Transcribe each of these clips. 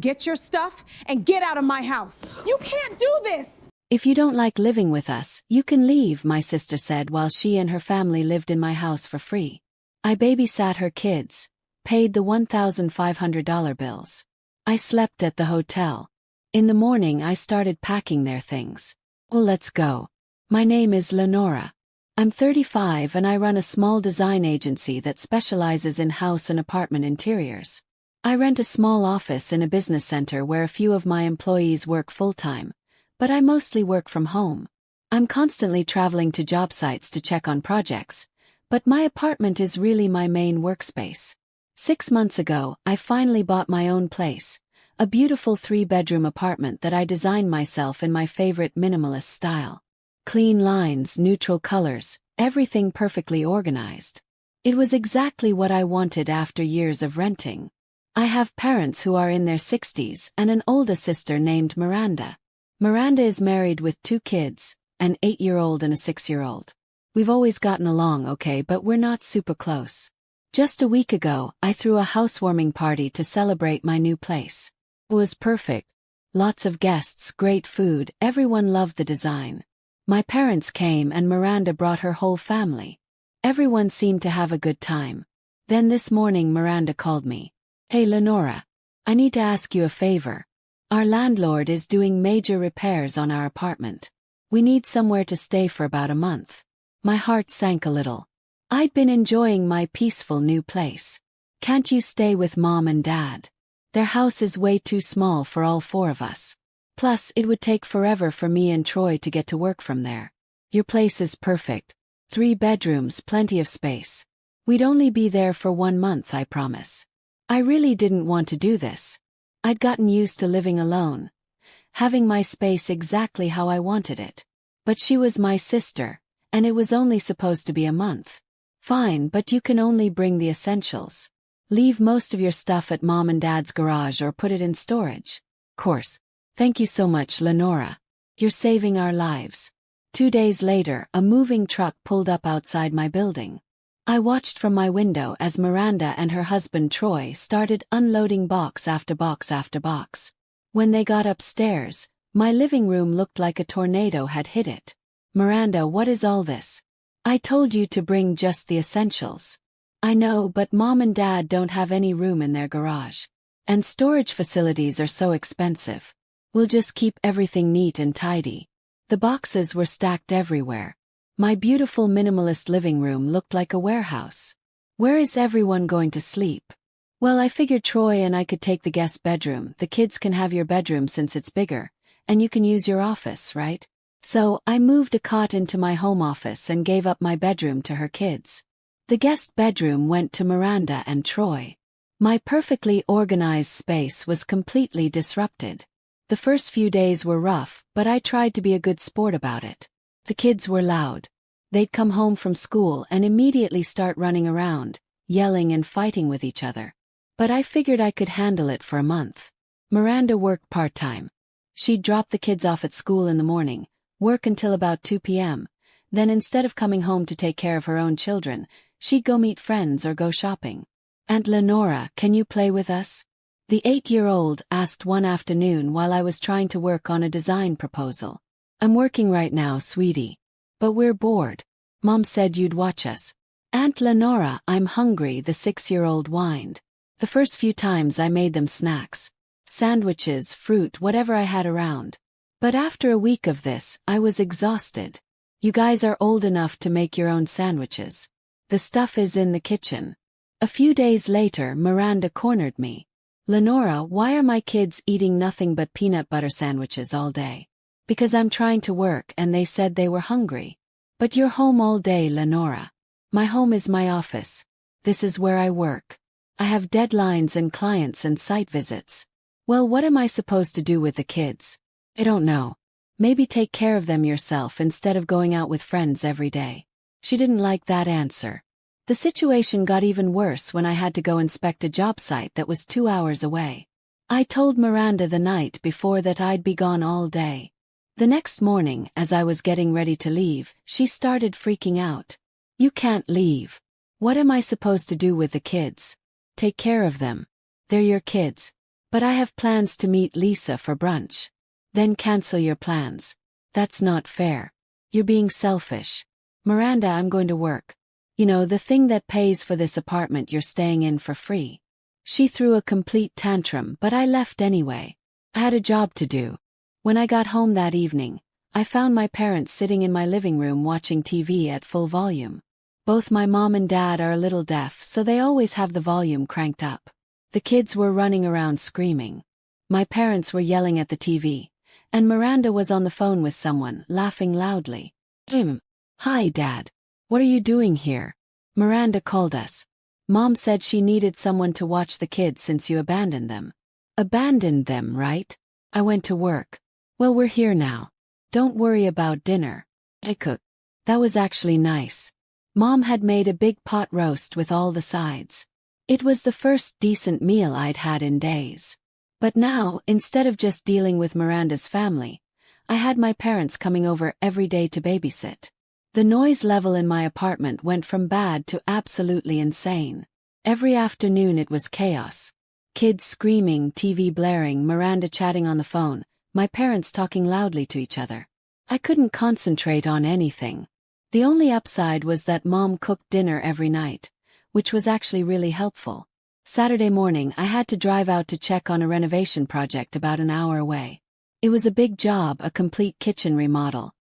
Get your stuff and get out of my house. You can't do this! If you don't like living with us, you can leave, my sister said while she and her family lived in my house for free. I babysat her kids, paid the $1,500 bills. I slept at the hotel. In the morning I started packing their things. Well, let's go. My name is Lenora. I'm 35 and I run a small design agency that specializes in house and apartment interiors. I rent a small office in a business center where a few of my employees work full-time, but I mostly work from home. I'm constantly traveling to job sites to check on projects, but my apartment is really my main workspace. 6 months ago, I finally bought my own place, a beautiful 3-bedroom apartment that I designed myself in my favorite minimalist style. Clean lines, neutral colors, everything perfectly organized. It was exactly what I wanted after years of renting. I have parents who are in their 60s and an older sister named Miranda. Miranda is married with 2 kids, an 8-year-old and a 6-year-old. We've always gotten along okay, but we're not super close. Just a week ago, I threw a housewarming party to celebrate my new place. It was perfect. Lots of guests, great food, everyone loved the design. My parents came and Miranda brought her whole family. Everyone seemed to have a good time. Then this morning Miranda called me. Hey Lenora, I need to ask you a favor. Our landlord is doing major repairs on our apartment. We need somewhere to stay for about a month. My heart sank a little. I'd been enjoying my peaceful new place. Can't you stay with Mom and Dad? Their house is way too small for all 4 of us. Plus, it would take forever for me and Troy to get to work from there. Your place is perfect. 3 bedrooms, plenty of space. We'd only be there for 1 month, I promise. I really didn't want to do this. I'd gotten used to living alone, having my space exactly how I wanted it. But she was my sister, and it was only supposed to be a month. Fine, but you can only bring the essentials. Leave most of your stuff at Mom and Dad's garage or put it in storage. Course. Thank you so much, Lenora. You're saving our lives. 2 days later, a moving truck pulled up outside my building. I watched from my window as Miranda and her husband Troy started unloading box after box after box. When they got upstairs, my living room looked like a tornado had hit it. Miranda, what is all this? I told you to bring just the essentials. I know, but Mom and Dad don't have any room in their garage. And storage facilities are so expensive. We'll just keep everything neat and tidy. The boxes were stacked everywhere. My beautiful minimalist living room looked like a warehouse. Where is everyone going to sleep? Well, I figured Troy and I could take the guest bedroom. The kids can have your bedroom since it's bigger, and you can use your office, right? So, I moved a cot into my home office and gave up my bedroom to her kids. The guest bedroom went to Miranda and Troy. My perfectly organized space was completely disrupted. The first few days were rough, but I tried to be a good sport about it. The kids were loud. They'd come home from school and immediately start running around, yelling and fighting with each other. But I figured I could handle it for a month. Miranda worked part-time. She'd drop the kids off at school in the morning, work until about 2 p.m., then instead of coming home to take care of her own children, she'd go meet friends or go shopping. Aunt Lenora, can you play with us? The 8-year-old asked one afternoon while I was trying to work on a design proposal. I'm working right now, sweetie. But we're bored. Mom said you'd watch us. Aunt Lenora, I'm hungry, the 6-year-old whined. The first few times I made them snacks. Sandwiches, fruit, whatever I had around. But after a week of this, I was exhausted. You guys are old enough to make your own sandwiches. The stuff is in the kitchen. A few days later, Miranda cornered me. Lenora, why are my kids eating nothing but peanut butter sandwiches all day? Because I'm trying to work and they said they were hungry. But you're home all day, Lenora. My home is my office. This is where I work. I have deadlines and clients and site visits. Well, what am I supposed to do with the kids? I don't know. Maybe take care of them yourself instead of going out with friends every day. She didn't like that answer. The situation got even worse when I had to go inspect a job site that was 2 hours away. I told Miranda the night before that I'd be gone all day. The next morning, as I was getting ready to leave, she started freaking out. You can't leave. What am I supposed to do with the kids? Take care of them. They're your kids. But I have plans to meet Lisa for brunch. Then cancel your plans. That's not fair. You're being selfish. Miranda, I'm going to work. You know, the thing that pays for this apartment you're staying in for free. She threw a complete tantrum, but I left anyway. I had a job to do. When I got home that evening, I found my parents sitting in my living room watching TV at full volume. Both my mom and dad are a little deaf, so they always have the volume cranked up. The kids were running around screaming. My parents were yelling at the TV, and Miranda was on the phone with someone, laughing loudly. Hi, Dad. What are you doing here? Miranda called us. Mom said she needed someone to watch the kids since you abandoned them. Abandoned them, right? I went to work. Well, we're here now. Don't worry about dinner. I cooked. That was actually nice. Mom had made a big pot roast with all the sides. It was the first decent meal I'd had in days. But now, instead of just dealing with Miranda's family, I had my parents coming over every day to babysit. The noise level in my apartment went from bad to absolutely insane. Every afternoon it was chaos. Kids screaming, TV blaring, Miranda chatting on the phone, my parents talking loudly to each other. I couldn't concentrate on anything. The only upside was that Mom cooked dinner every night, which was actually really helpful. Saturday morning I had to drive out to check on a renovation project about an hour away. It was a big job, a complete kitchen remodel,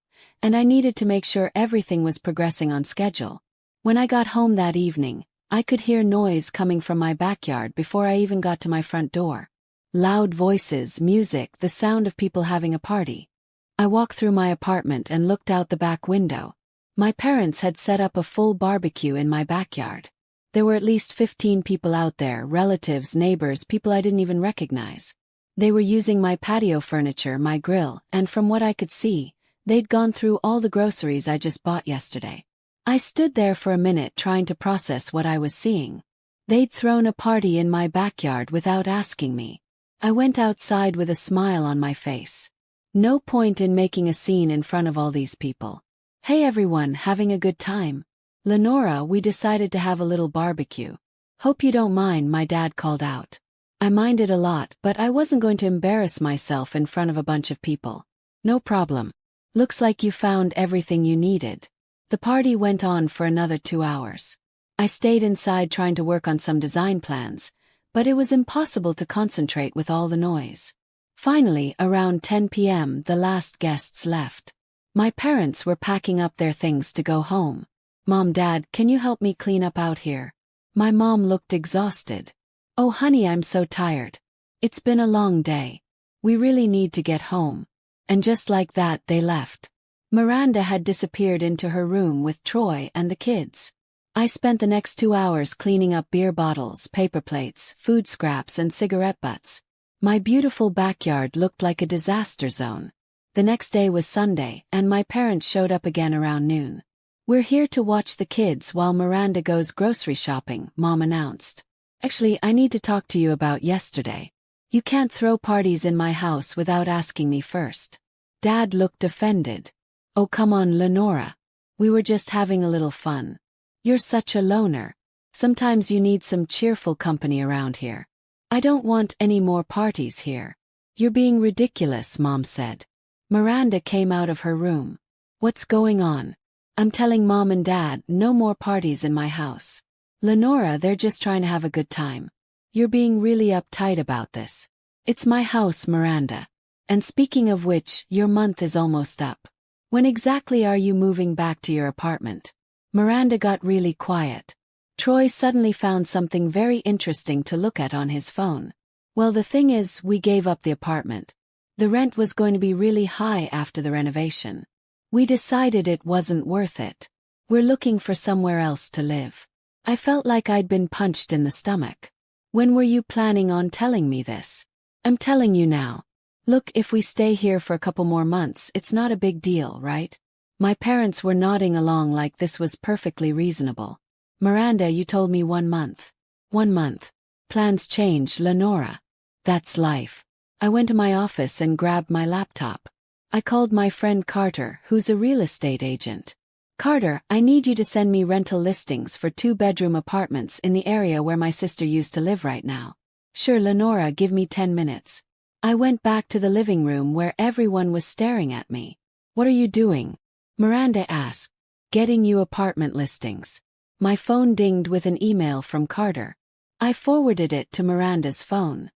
and I needed to make sure everything was progressing on schedule. When I got home that evening, I could hear noise coming from my backyard before I even got to my front door. Loud voices, music, the sound of people having a party. I walked through my apartment and looked out the back window. My parents had set up a full barbecue in my backyard. There were at least 15 people out there, relatives, neighbors, people I didn't even recognize. They were using my patio furniture, my grill, and from what I could see, they'd gone through all the groceries I just bought yesterday. I stood there for a minute trying to process what I was seeing. They'd thrown a party in my backyard without asking me. I went outside with a smile on my face. No point in making a scene in front of all these people. Hey everyone, having a good time? Lenora, we decided to have a little barbecue. Hope you don't mind, my dad called out. I minded a lot, but I wasn't going to embarrass myself in front of a bunch of people. No problem. Looks like you found everything you needed. The party went on for another 2 hours. I stayed inside trying to work on some design plans, but it was impossible to concentrate with all the noise. Finally, around 10 p.m., the last guests left. My parents were packing up their things to go home. Mom, Dad, can you help me clean up out here? My mom looked exhausted. Oh honey, I'm so tired. It's been a long day. We really need to get home. And just like that, they left. Miranda had disappeared into her room with Troy and the kids. I spent the next 2 hours cleaning up beer bottles, paper plates, food scraps, and cigarette butts. My beautiful backyard looked like a disaster zone. The next day was Sunday, and my parents showed up again around noon. We're here to watch the kids while Miranda goes grocery shopping, Mom announced. Actually, I need to talk to you about yesterday. You can't throw parties in my house without asking me first. Dad looked offended. Oh come on, Lenora. We were just having a little fun. You're such a loner. Sometimes you need some cheerful company around here. I don't want any more parties here. You're being ridiculous, Mom said. Miranda came out of her room. What's going on? I'm telling Mom and Dad no more parties in my house. Lenora, they're just trying to have a good time. You're being really uptight about this. It's my house, Miranda. And speaking of which, your month is almost up. When exactly are you moving back to your apartment? Miranda got really quiet. Troy suddenly found something very interesting to look at on his phone. Well, the thing is, we gave up the apartment. The rent was going to be really high after the renovation. We decided it wasn't worth it. We're looking for somewhere else to live. I felt like I'd been punched in the stomach. When were you planning on telling me this? I'm telling you now. Look, if we stay here for a couple more months, it's not a big deal, right? My parents were nodding along like this was perfectly reasonable. Miranda, you told me 1 month. 1 month. Plans change, Lenora. That's life. I went to my office and grabbed my laptop. I called my friend Carter, who's a real estate agent. Carter, I need you to send me rental listings for 2-bedroom apartments in the area where my sister used to live right now. Sure, Lenora, give me 10 minutes. I went back to the living room where everyone was staring at me. What are you doing? Miranda asked. Getting you apartment listings. My phone dinged with an email from Carter. I forwarded it to Miranda's phone.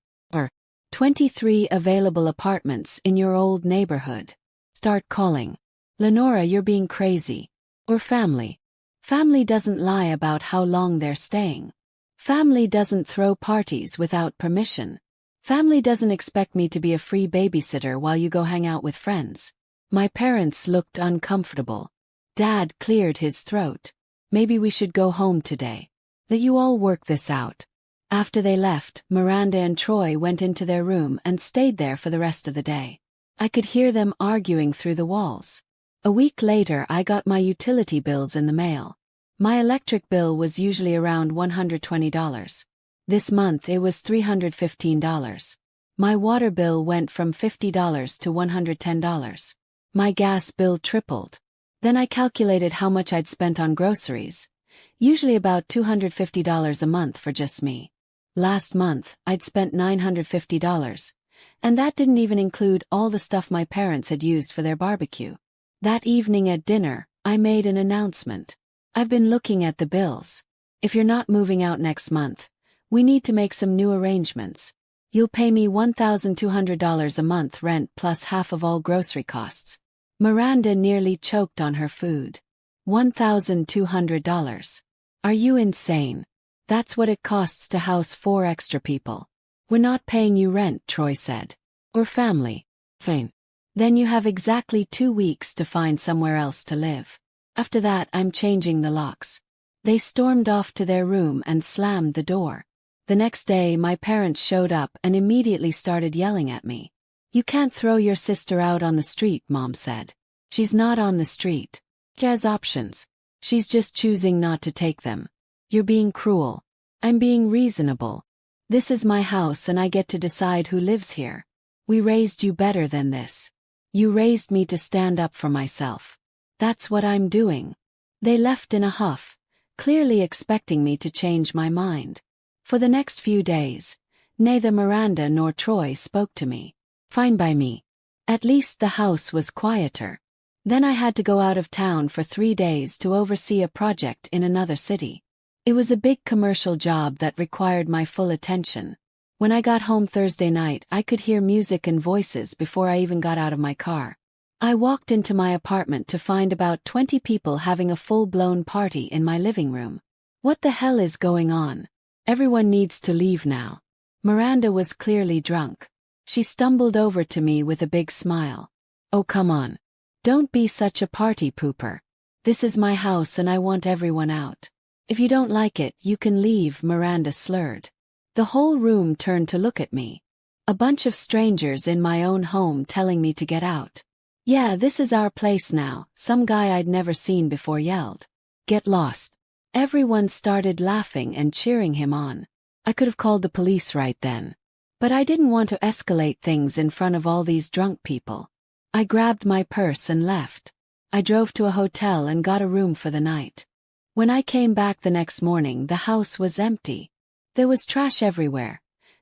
23 available apartments in your old neighborhood. Start calling. Lenora, you're being crazy. Or family. Family doesn't lie about how long they're staying. Family doesn't throw parties without permission. Family doesn't expect me to be a free babysitter while you go hang out with friends. My parents looked uncomfortable. Dad cleared his throat. Maybe we should go home today. Let you all work this out. After they left, Miranda and Troy went into their room and stayed there for the rest of the day. I could hear them arguing through the walls. A week later, I got my utility bills in the mail. My electric bill was usually around $120. This month it was $315. My water bill went from $50 to $110. My gas bill tripled. Then I calculated how much I'd spent on groceries. Usually about $250 a month for just me. Last month, I'd spent $950. And that didn't even include all the stuff my parents had used for their barbecue. That evening at dinner, I made an announcement. I've been looking at the bills. If you're not moving out next month, we need to make some new arrangements. You'll pay me $1,200 a month rent plus half of all grocery costs. Miranda nearly choked on her food. $1,200. Are you insane? That's what it costs to house 4 extra people. We're not paying you rent, Troy said. Or family. Fine. Then you have exactly 2 weeks to find somewhere else to live. After that, I'm changing the locks. They stormed off to their room and slammed the door. The next day, my parents showed up and immediately started yelling at me. You can't throw your sister out on the street, Mom said. She's not on the street. She has options. She's just choosing not to take them. You're being cruel. I'm being reasonable. This is my house and I get to decide who lives here. We raised you better than this. You raised me to stand up for myself. That's what I'm doing. They left in a huff, clearly expecting me to change my mind. For the next few days, neither Miranda nor Troy spoke to me. Fine by me. At least the house was quieter. Then I had to go out of town for 3 days to oversee a project in another city. It was a big commercial job that required my full attention. When I got home Thursday night, I could hear music and voices before I even got out of my car. I walked into my apartment to find about 20 people having a full-blown party in my living room. What the hell is going on? Everyone needs to leave now. Miranda was clearly drunk. She stumbled over to me with a big smile. Oh, come on. Don't be such a party pooper. This is my house and I want everyone out. If you don't like it, you can leave, Miranda slurred. The whole room turned to look at me. A bunch of strangers in my own home telling me to get out. Yeah, this is our place now, some guy I'd never seen before yelled. Get lost. Everyone started laughing and cheering him on. I could have called the police right then. But I didn't want to escalate things in front of all these drunk people. I grabbed my purse and left. I drove to a hotel and got a room for the night. When I came back the next morning, the house was empty. There was trash everywhere.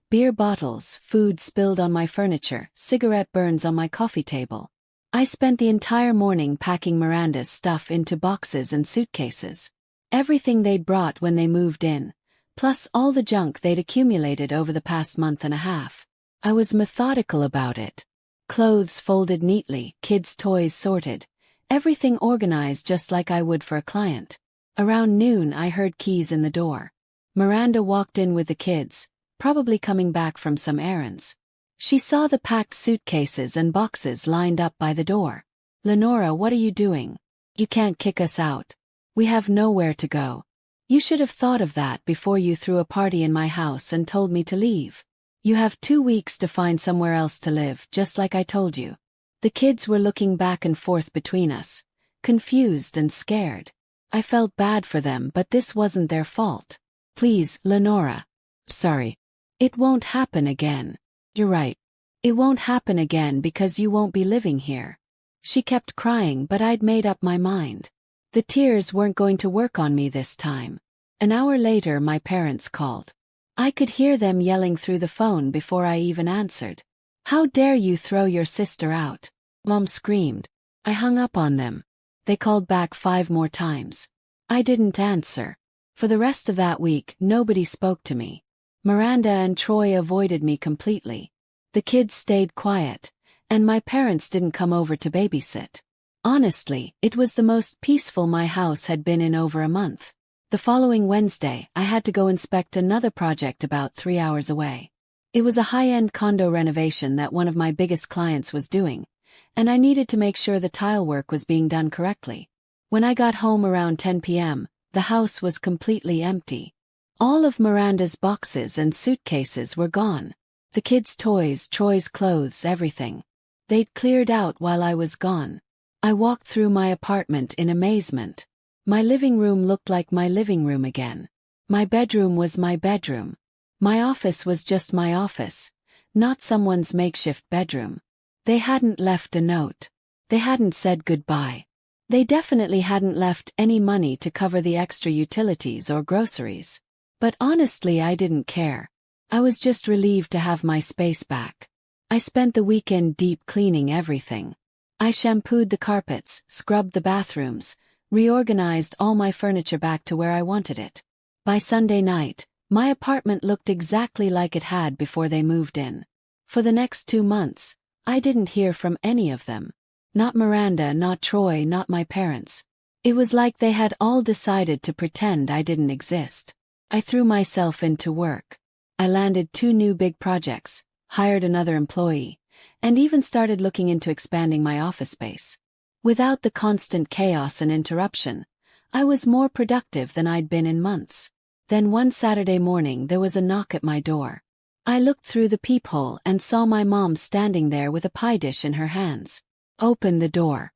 Beer bottles, food spilled on my furniture, cigarette burns on my coffee table. I spent the entire morning packing Miranda's stuff into boxes and suitcases. Everything they'd brought when they moved in, plus all the junk they'd accumulated over the past month and a half. I was methodical about it. Clothes folded neatly, kids' toys sorted, everything organized just like I would for a client. Around noon, I heard keys in the door. Miranda walked in with the kids, probably coming back from some errands. She saw the packed suitcases and boxes lined up by the door. Lenora, what are you doing? You can't kick us out. We have nowhere to go. You should have thought of that before you threw a party in my house and told me to leave. You have 2 weeks to find somewhere else to live, just like I told you. The kids were looking back and forth between us, confused and scared. I felt bad for them, but this wasn't their fault. Please, Lenora. Sorry. It won't happen again. You're right. It won't happen again because you won't be living here. She kept crying, but I'd made up my mind. The tears weren't going to work on me this time. An hour later, my parents called. I could hear them yelling through the phone before I even answered. "How dare you throw your sister out?" Mom screamed. I hung up on them. They called back 5 more times. I didn't answer. For the rest of that week, nobody spoke to me. Miranda and Troy avoided me completely. The kids stayed quiet, and my parents didn't come over to babysit. Honestly, it was the most peaceful my house had been in over a month. The following Wednesday, I had to go inspect another project about 3 hours away. It was a high-end condo renovation that one of my biggest clients was doing, and I needed to make sure the tile work was being done correctly. When I got home around 10 p.m., the house was completely empty. All of Miranda's boxes and suitcases were gone. The kids' toys, Troy's clothes, everything. They'd cleared out while I was gone. I walked through my apartment in amazement. My living room looked like my living room again. My bedroom was my bedroom. My office was just my office, not someone's makeshift bedroom. They hadn't left a note. They hadn't said goodbye. They definitely hadn't left any money to cover the extra utilities or groceries. But honestly, I didn't care. I was just relieved to have my space back. I spent the weekend deep cleaning everything. I shampooed the carpets, scrubbed the bathrooms, reorganized all my furniture back to where I wanted it. By Sunday night, my apartment looked exactly like it had before they moved in. For the next 2 months, I didn't hear from any of them. Not Miranda, not Troy, not my parents. It was like they had all decided to pretend I didn't exist. I threw myself into work. I landed 2 new big projects, hired another employee, and even started looking into expanding my office space. Without the constant chaos and interruption, I was more productive than I'd been in months. Then one Saturday morning there was a knock at my door. I looked through the peephole and saw my mom standing there with a pie dish in her hands. Opened the door.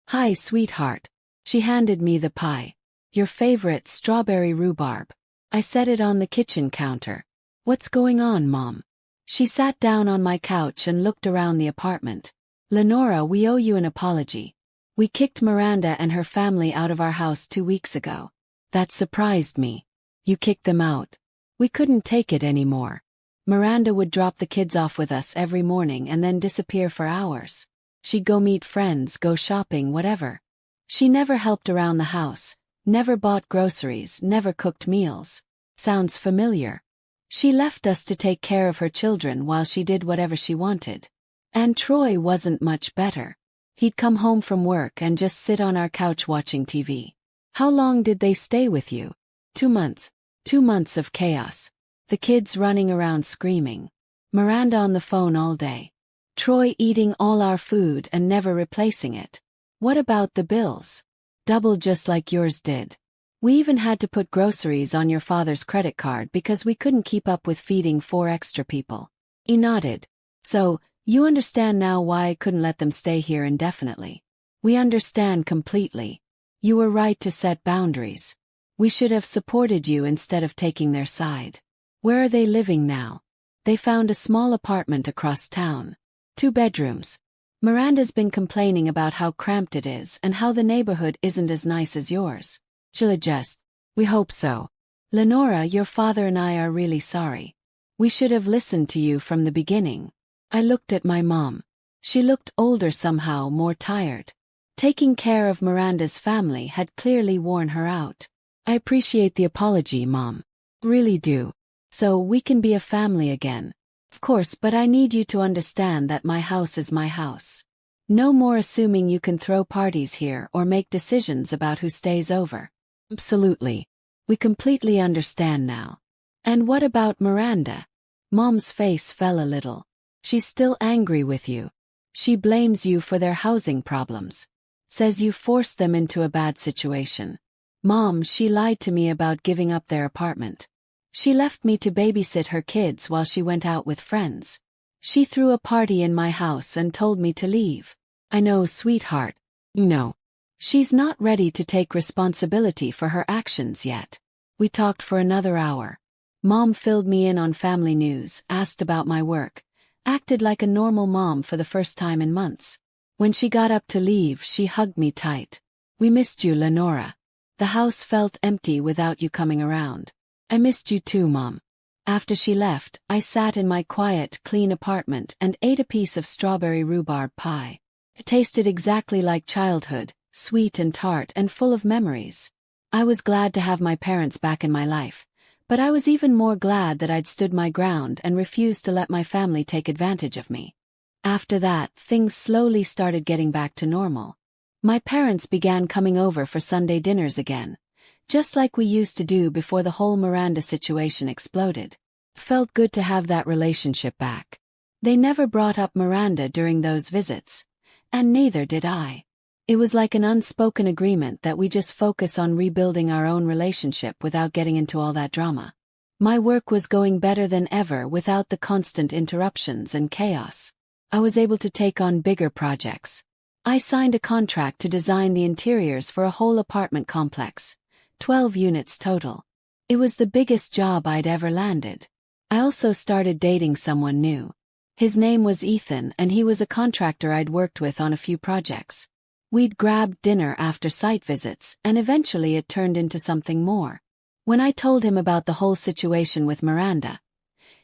Hi, sweetheart. She handed me the pie. Your favorite strawberry rhubarb. I set it on the kitchen counter. What's going on, Mom? She sat down on my couch and looked around the apartment. Lenora, we owe you an apology. We kicked Miranda and her family out of our house 2 weeks ago. That surprised me. You kicked them out. We couldn't take it anymore. Miranda would drop the kids off with us every morning and then disappear for hours. She'd go meet friends, go shopping, whatever. She never helped around the house, never bought groceries, never cooked meals. Sounds familiar. She left us to take care of her children while she did whatever she wanted. And Troy wasn't much better. He'd come home from work and just sit on our couch watching TV. How long did they stay with you? 2 months. 2 months of chaos. The kids running around screaming. Miranda on the phone all day. Troy eating all our food and never replacing it. What about the bills? Double just like yours did. We even had to put groceries on your father's credit card because we couldn't keep up with feeding 4 extra people. He nodded. So, you understand now why I couldn't let them stay here indefinitely. We understand completely. You were right to set boundaries. We should have supported you instead of taking their side. Where are they living now? They found a small apartment across town. 2 bedrooms. Miranda's been complaining about how cramped it is and how the neighborhood isn't as nice as yours. She'll adjust. We hope so. Lenora, your father and I are really sorry. We should have listened to you from the beginning. I looked at my mom. She looked older somehow, more tired. Taking care of Miranda's family had clearly worn her out. I appreciate the apology, Mom. Really do. So we can be a family again. Of course, but I need you to understand that my house is my house. No more assuming you can throw parties here or make decisions about who stays over. Absolutely. We completely understand now. And what about Miranda? Mom's face fell a little. She's still angry with you. She blames you for their housing problems. Says you forced them into a bad situation. Mom, she lied to me about giving up their apartment. She left me to babysit her kids while she went out with friends. She threw a party in my house and told me to leave. I know, sweetheart. No. She's not ready to take responsibility for her actions yet. We talked for another hour. Mom filled me in on family news, asked about my work, acted like a normal mom for the first time in months. When she got up to leave, she hugged me tight. We missed you, Lenora. The house felt empty without you coming around. I missed you too, Mom. After she left, I sat in my quiet, clean apartment and ate a piece of strawberry rhubarb pie. It tasted exactly like childhood, sweet and tart and full of memories. I was glad to have my parents back in my life, but I was even more glad that I'd stood my ground and refused to let my family take advantage of me. After that, things slowly started getting back to normal. My parents began coming over for Sunday dinners again, just like we used to do before the whole Miranda situation exploded. Felt good to have that relationship back. They never brought up Miranda during those visits, and neither did I. It was like an unspoken agreement that we just focus on rebuilding our own relationship without getting into all that drama. My work was going better than ever without the constant interruptions and chaos. I was able to take on bigger projects. I signed a contract to design the interiors for a whole apartment complex, 12 units total. It was the biggest job I'd ever landed. I also started dating someone new. His name was Ethan and he was a contractor I'd worked with on a few projects. We'd grabbed dinner after site visits and eventually it turned into something more. When I told him about the whole situation with Miranda,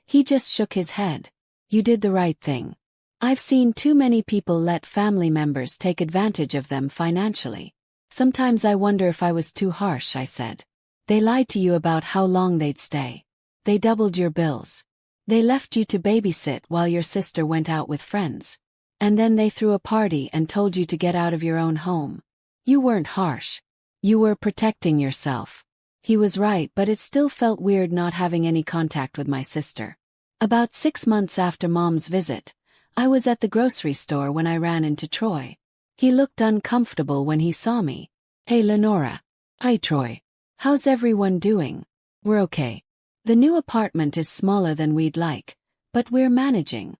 he just shook his head. You did the right thing. I've seen too many people let family members take advantage of them financially. Sometimes I wonder if I was too harsh, I said. They lied to you about how long they'd stay. They doubled your bills. They left you to babysit while your sister went out with friends. And then they threw a party and told you to get out of your own home. You weren't harsh. You were protecting yourself. He was right, but it still felt weird not having any contact with my sister. About 6 months after Mom's visit, I was at the grocery store when I ran into Troy. He looked uncomfortable when he saw me. Hey Lenora. Hi Troy. How's everyone doing? We're okay. The new apartment is smaller than we'd like, but we're managing.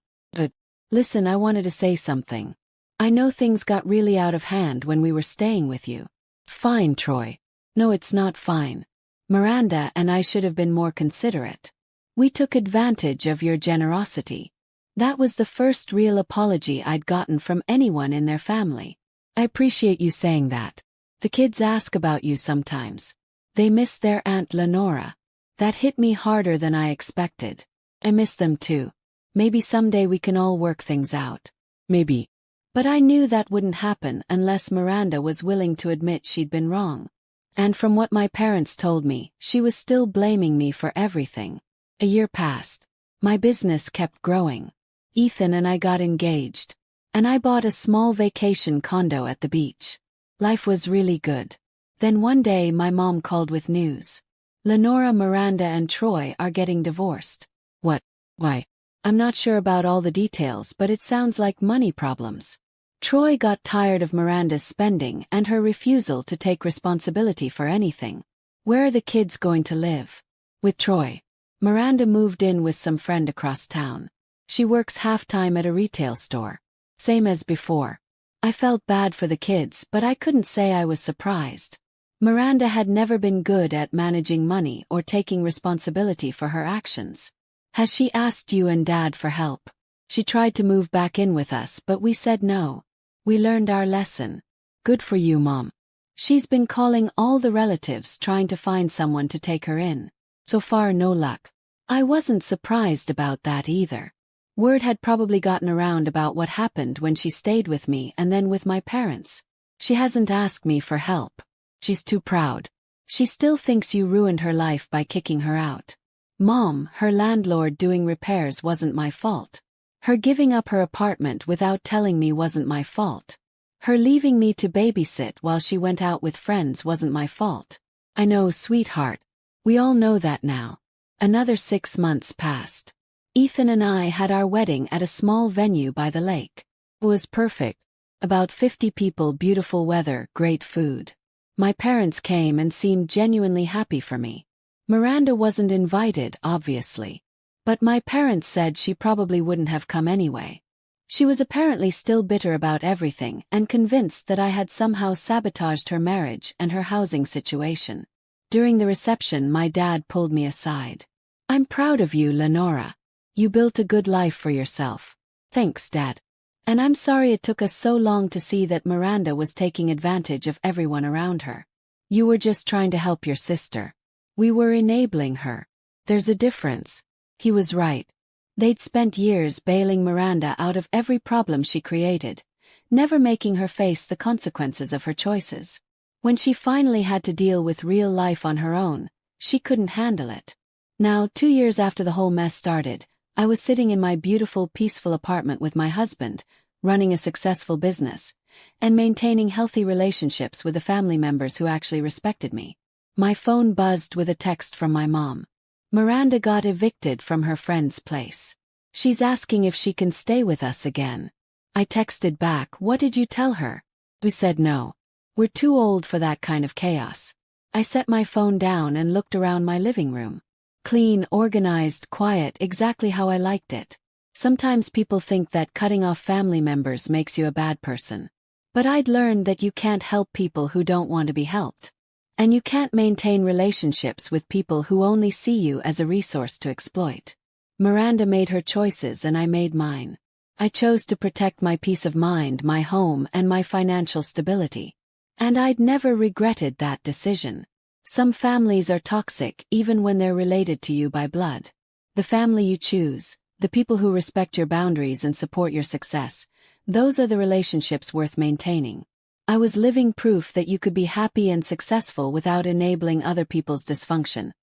Listen, I wanted to say something. I know things got really out of hand when we were staying with you. Fine, Troy. No, it's not fine. Miranda and I should have been more considerate. We took advantage of your generosity. That was the first real apology I'd gotten from anyone in their family. I appreciate you saying that. The kids ask about you sometimes. They miss their Aunt Lenora. That hit me harder than I expected. I miss them too. Maybe someday we can all work things out. Maybe. But I knew that wouldn't happen unless Miranda was willing to admit she'd been wrong. And from what my parents told me, she was still blaming me for everything. A year passed. My business kept growing. Ethan and I got engaged. And I bought a small vacation condo at the beach. Life was really good. Then one day my mom called with news. Lenora, Miranda and Troy are getting divorced. What? Why? I'm not sure about all the details, but it sounds like money problems. Troy got tired of Miranda's spending and her refusal to take responsibility for anything. Where are the kids going to live? With Troy. Miranda moved in with some friend across town. She works half-time at a retail store. Same as before. I felt bad for the kids, but I couldn't say I was surprised. Miranda had never been good at managing money or taking responsibility for her actions. Has she asked you and Dad for help? She tried to move back in with us, but we said no. We learned our lesson. Good for you, Mom. She's been calling all the relatives trying to find someone to take her in. So far, no luck. I wasn't surprised about that either. Word had probably gotten around about what happened when she stayed with me and then with my parents. She hasn't asked me for help. She's too proud. She still thinks you ruined her life by kicking her out. Mom, her landlord doing repairs wasn't my fault. Her giving up her apartment without telling me wasn't my fault. Her leaving me to babysit while she went out with friends wasn't my fault. I know, sweetheart. We all know that now. Another 6 months passed. Ethan and I had our wedding at a small venue by the lake. It was perfect. About 50 people, beautiful weather, great food. My parents came and seemed genuinely happy for me. Miranda wasn't invited, obviously. But my parents said she probably wouldn't have come anyway. She was apparently still bitter about everything and convinced that I had somehow sabotaged her marriage and her housing situation. During the reception, my dad pulled me aside. I'm proud of you, Lenora. You built a good life for yourself. Thanks, Dad. And I'm sorry it took us so long to see that Miranda was taking advantage of everyone around her. You were just trying to help your sister. We were enabling her. There's a difference. He was right. They'd spent years bailing Miranda out of every problem she created, never making her face the consequences of her choices. When she finally had to deal with real life on her own, she couldn't handle it. Now, 2 years after the whole mess started, I was sitting in my beautiful, peaceful apartment with my husband, running a successful business, and maintaining healthy relationships with the family members who actually respected me. My phone buzzed with a text from my mom. Miranda got evicted from her friend's place. She's asking if she can stay with us again. I texted back, "What did you tell her?" We said no. We're too old for that kind of chaos. I set my phone down and looked around my living room. Clean, organized, quiet, exactly how I liked it. Sometimes people think that cutting off family members makes you a bad person. But I'd learned that you can't help people who don't want to be helped. And you can't maintain relationships with people who only see you as a resource to exploit. Miranda made her choices and I made mine. I chose to protect my peace of mind, my home, and my financial stability. And I'd never regretted that decision. Some families are toxic even when they're related to you by blood. The family you choose, the people who respect your boundaries and support your success, those are the relationships worth maintaining. I was living proof that you could be happy and successful without enabling other people's dysfunction,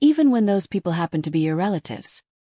even when those people happen to be your relatives.